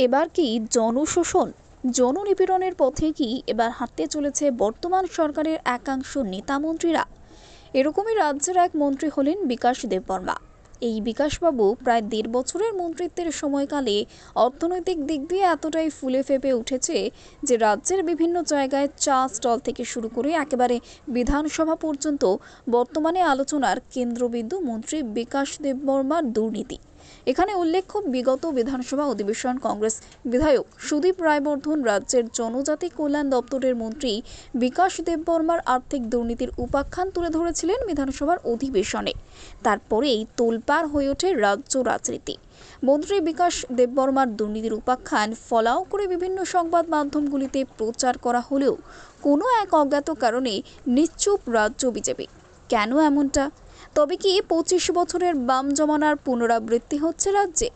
এবার কি জনশোষণ জননিপীড়নের পথে কি এবার হাঁটতে চলেছে বর্তমান সরকারের একাংশ নেতামন্ত্রীরা? এরকমই রাজ্যের এক মন্ত্রী হলেন বিকাশ দেববর্মা। এই বিকাশবাবু প্রায় ১.৫ বছরের মন্ত্রিত্বের সময়কালে অর্থনৈতিক দিক দিয়ে এতটাই ফুলে ফেপে উঠেছে যে রাজ্যের বিভিন্ন জায়গায় চা স্টল থেকে শুরু করে একেবারে বিধানসভা পর্যন্ত বর্তমানে আলোচনার কেন্দ্রবিন্দু মন্ত্রী বিকাশ দেববর্মার দুর্নীতি। এখানে উল্লেখ্য, বিগত বিধানসভা অধিবেশন কংগ্রেস বিধায়ক সুদীপ রায়বর্ধন রাজ্যের জনজাতি কল্যাণ দপ্তরের মন্ত্রী বিকাশ দেববর্মার আর্থিক দুর্নীতির উপাখ্যান তুলে ধরেছিলেন বিধানসভার অধিবেশনে। তারপরেই তোলপাড় হয়ে ওঠে রাজ্য রাজনীতি। মন্ত্রী বিকাশ দেববর্মার দুর্নীতির উপাখ্যান ফলাও করে বিভিন্ন সংবাদ মাধ্যমগুলিতে প্রচার করা হলেও কোনো এক অজ্ঞাত কারণে নিশ্চুপ রাজ্য বিজেপি। কেন এমনটা? তবে কি ২৫ বছরের বাম জমানার পুনরাবৃত্তি হচ্ছে রাজ্যে?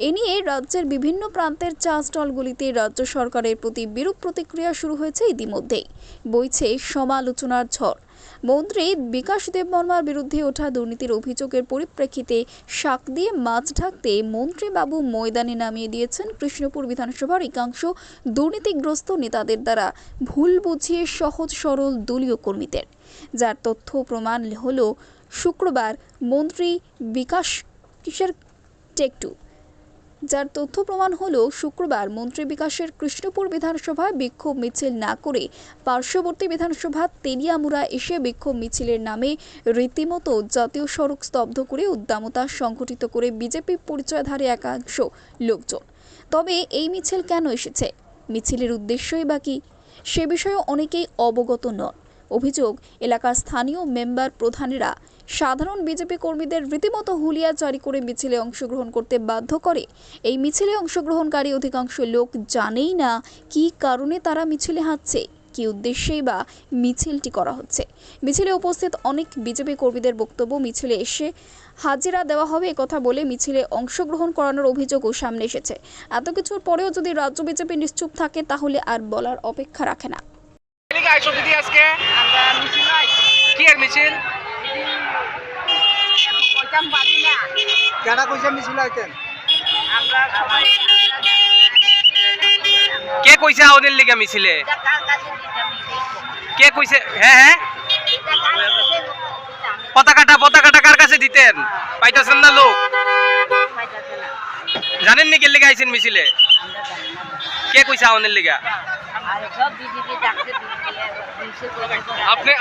এ নিয়ে রাজ্যের বিভিন্ন প্রান্তের চা স্টলগুলিতে রাজ্য সরকারের প্রতি বিরূপ প্রতিক্রিয়া শুরু হয়েছে ইতিমধ্যেই। বইছে সমালোচনার ঝড়। মন্ত্রী বিকাশ দেববর্মার বিরুদ্ধে ওঠা দুর্নীতির অভিযোগের পরিপ্রেক্ষিতে শাক দিয়ে মাছ ঢাকতে মন্ত্রীবাবু ময়দানে নামিয়ে দিয়েছেন কৃষ্ণপুর বিধানসভার একাংশ দুর্নীতিগ্রস্ত নেতাদের দ্বারা ভুল বুঝিয়ে সহজ সরল দলীয় কর্মীদের, যার তথ্য প্রমাণ হলো শুক্রবার মন্ত্রী বিকাশ কিসের টেকটু মন্ত্রী বিকাশের কৃষ্ণপুর বিধানসভায় বিক্ষোভ মিছিল না করে পার্শ্ববর্তী বিধানসভা তেলিয়ামুড়া এসে বিক্ষোভ মিছিলের নামে রীতিমতো জাতীয় সড়ক স্তব্ধ করে উদ্দামতা সংঘটিত করে বিজেপি পরিচয়ধারী একাংশ লোকজন। তবে এই মিছিল কেন এসেছে, মিছিলের উদ্দেশ্যই বা কী, সে বিষয়ে অনেকেই অবগত নন। অভিযোগ, এলাকার স্থানীয় মেম্বার প্রধানেরা সাধারণ বিজেপি কর্মীদের রীতিমতো হুলিয়া জারি করে মিছিলে অংশগ্রহণ করতে বাধ্য করে। এই মিছিলে অংশগ্রহণকারী অধিকাংশ লোক জানেই না কী কারণে তারা মিছিলে হাঁটছে, কী উদ্দেশ্যেই বা মিছিলটি করা হচ্ছে। মিছিলে উপস্থিত অনেক বিজেপি কর্মীদের বক্তব্য, মিছিলে এসে হাজিরা দেওয়া হবে একথা বলে মিছিলে অংশগ্রহণ করানোর অভিযোগও সামনে এসেছে। এত কিছুর পরেও যদি রাজ্য বিজেপি নিশ্চুপ থাকে তাহলে আর বলার অপেক্ষা রাখে না। কে কইছে আউনের লিগা মিছিলে? কে কইছে? হ্যাঁ পতাকাটা কার কাছে দিতেন? পাইতেছেন না লোক? জানেন নি কে লিগা আইছেন মিছিলে? কে কইছে আউনের লিগা?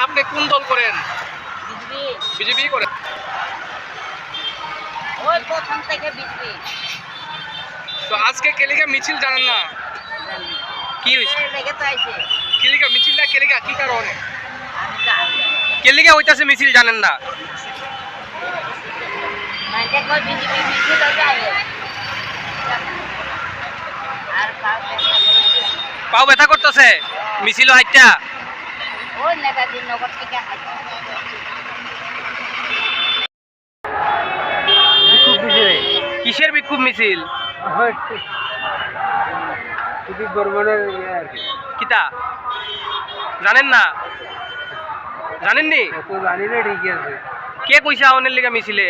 আপনি কোন দল করেন? বিজেপি করেন? ওই প্রথম থেকে বিজেপি। তো আজকে কে লিগা মিছিল জানেন না? কি হইছে? লেগে তো আইছে। কে লিগা মিছিল না, কে লিগা কি কারণে? আমি জানি। কে লিগা হইতাছে মিছিল জানেন না? মানে কই বিজেপি মিছিল যায়। আর পাও ব্যথা করতেছে মিছিল হাইটা? ওই নেতাজি নগর থেকে হাইটা। কিসের বিক্ষোভ মিছিল? কিতা জানেন না? জানেননি? কে কইছে আউনের লিগা মিছিলে?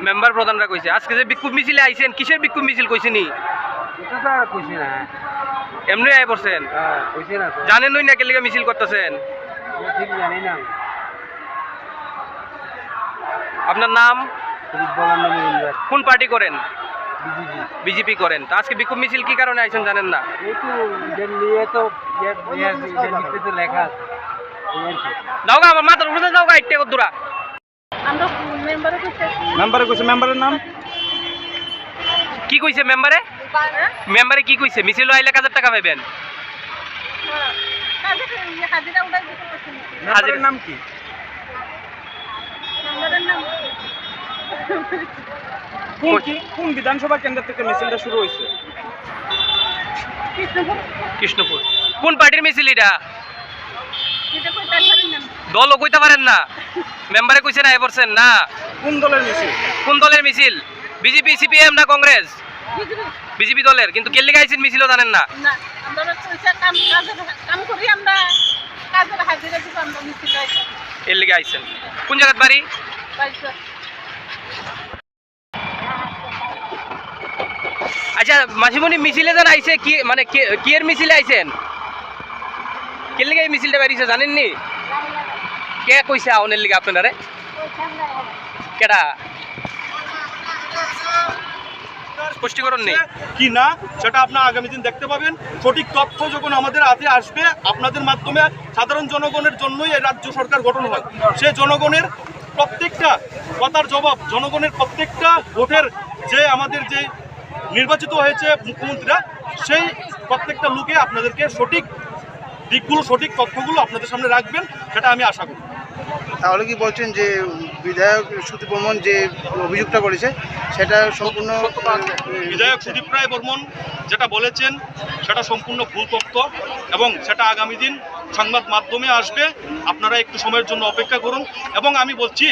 মেম্বার প্রধানরা কইছে। আজকে যে বিক্ষোভ মিছিলে আইছেন, কিসের বিক্ষোভ মিছিল কইছেনি? এমনি আই পড়ছেন? জানেন না কে লিগা মিছিল করতেছেন? আপনার নাম? কোন পার্টি করেন? বিজেপি করেন। তো আজকে বিক্ষোভ মিছিল কি কারণে আইছেন জানেন না? দাওগা আমার মাথার উপরে দাওগা ইট্টে কদ্দুরা। আমরা মেম্বারে কইছে। মেম্বারের নাম কি কইছে? মেম্বারে কি কইছে? মিছিল আইলে 1000 টাকা পাবেন। হাজিরা নাম কি? কোন বিধানসভা কেন্দ্র থেকে মিছিলটা শুরু হয়েছে? কৃষ্ণপুর। কোন পার্টির মিছিল এটা? দলও কইতে পারেন না? মেম্বারে কইছেন আই পড়ছেন না? কোন দলের মিছিল? বিজেপি, সিপিএম না কংগ্রেস? বিজেপি দলের। কিন্তু কে লিগা আইছেন মিছিল জানেন না? এর লিগা আইছেন। কোন জায়গাত বাড়ি? আচ্ছা মাসিমণি মিছিলে যেন আইছে কি মানে কি এর মিছিলে আইছেন কে লিগে এই মিছিলটা বেরিয়েছে জানেননি কে কইছে আউনের লিগে আপনারে কেডা স্পষ্টীকরণ নেই কি না সেটা আপনারা আগামী দিন দেখতে পাবেন। সঠিক তথ্য যখন আমাদের হাতে আসবে আপনাদের মাধ্যমে সাধারণ জনগণের জন্যই এই রাজ্য সরকার গঠন হয়। সে জনগণের প্রত্যেকটা কথার জবাব, জনগণের প্রত্যেকটা ভোটের যে আমাদের যে নির্বাচিত হয়েছে মুখ্যমন্ত্রীরা, সেই প্রত্যেকটা লোকে আপনাদেরকে সঠিক দিকগুলো, সঠিক তথ্যগুলো আপনাদের সামনে রাখবেন, সেটা আমি আশা করি। তাহলে কি বলছেন যে বিধায়ক সুদীপ বর্মন যে অভিযোগটা করেছে সেটা সম্পূর্ণ বিধায়ক সুদীপ রায় বর্মন যেটা বলেছেন সেটা সম্পূর্ণ ভুল তথ্য এবং সেটা আগামী দিন সংবাদ মাধ্যমে আসবে। আপনারা একটু সময়ের জন্য অপেক্ষা করুন। এবং আমি বলছি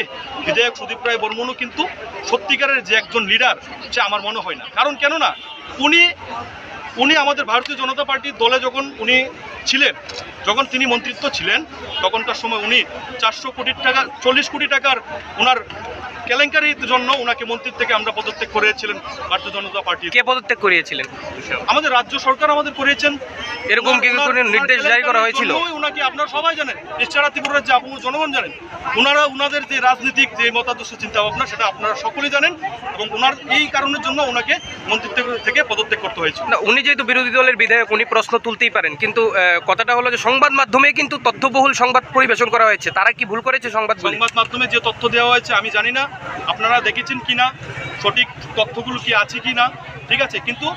বিধায়ক সুদীপ রায় বর্মনও কিন্তু সত্যিকারের যে একজন লিডার সে আমার মনে হয় না। কারণ কেননা উনি আমাদের ভারতীয় জনতা পার্টির দলে যখন উনি ছিলেন, যখন তিনি মন্ত্রিত্ব ছিলেন, তখনকার সময় উনি 400 কোটি টাকা 40 কোটি টাকার ওনার কেলেঙ্কারির জন্য ওনাকে মন্ত্রী থেকে আমরা পদত্যাগ করেছিলেন ভারতীয় জনতা পার্টি। কে পদত্যাগ করিয়েছিলেন? আমাদের রাজ্য সরকার আমাদের করিয়েছেন। এরকম কি কোনো নির্দেশ জারি করা হয়েছিল? ওনাকে আপনারা সবাই জানেন, এছাড়া ত্রিপুরার যে আপন জনগণ জানেন, ওনাদের যে রাজনৈতিক যে মতাদর্শ চিন্তা ভাবনা সেটা আপনারা সকলেই জানেন এবং ওনার এই কারণের জন্য ওনাকে মন্ত্রিত্ব থেকে পদত্যাগ করতে হয়েছে। না, উনি যেহেতু বিরোধী দলের বিধায়ক উনি প্রশ্ন তুলতেই পারেন, কিন্তু কথাটা হলো যে সংবাদ মাধ্যমে কিন্তু তথ্যবহুল সংবাদ পরিবেশন করা হয়েছে। তারা কি ভুল করেছে? সংবাদ মাধ্যমে যে তথ্য দেওয়া হয়েছে আমি জানি না আপনারা দেখেছেন কিনা, সঠিক তথ্যগুলো কি আছে কিনা, ঠিক আছে। কিন্তু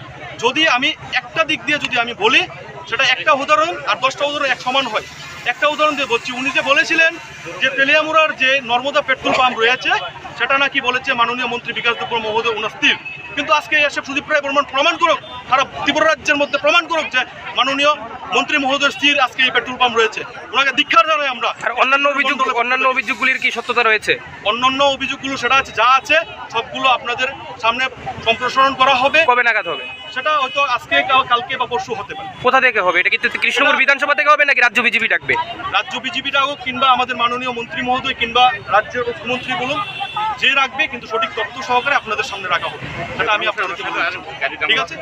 যদি আমি একটা দিক দিয়ে যদি আমি বলি, সেটা একটা উদাহরণ আর 10টা উদাহরণ এক সমান হয়। একটা উদাহরণ দিয়ে বলছি, উনি যে বলেছিলেন যে তেলিয়ামুড়ার যে নর্মদা পেট্রোল পাম্প রয়েছে সেটা নাকি বলেছে মাননীয় মন্ত্রী বিকাশ দেববর্মা মহোদয় ওনার স্থির। কিন্তু আজকে এসে সুদীপ রায় বর্মন প্রমাণ করুক, সারা ত্রিপুরা রাজ্যের মধ্যে প্রমাণ করুক যে মাননীয় মন্ত্রী মহোদয়ের স্থির আজকে এই পেট্রোল পাম্প রয়েছে। ওনাকে ধিক্কার জানাই আমরা। আর অন্যান্য অভিযোগগুলির কি সত্যতা রয়েছে? অন্যান্য অভিযোগগুলো সেটা আছে, যা আছে সবগুলো আপনাদের সামনে সম্প্রসারণ করা হবে। কবে নাগাদ হবে? সেটা হয়তো আজকে কালকে বা পরশু হতে পারে। কোথা থেকে হবে? এটা কি কৃষ্ণপুর বিধানসভা থেকে হবে নাকি রাজ্য বিজেপি ডাকবে? রাজ্য বিজেপিটা হোক কিংবা আমাদের মাননীয় মন্ত্রী মহোদয় কিংবা রাজ্যের মুখ্যমন্ত্রী বলুন, যে রাখবে কিন্তু সঠিক তথ্য সহকারে আপনাদের সামনে রাখা হবে, সেটা আমি আপনাদেরকে বলছি। ঠিক আছে।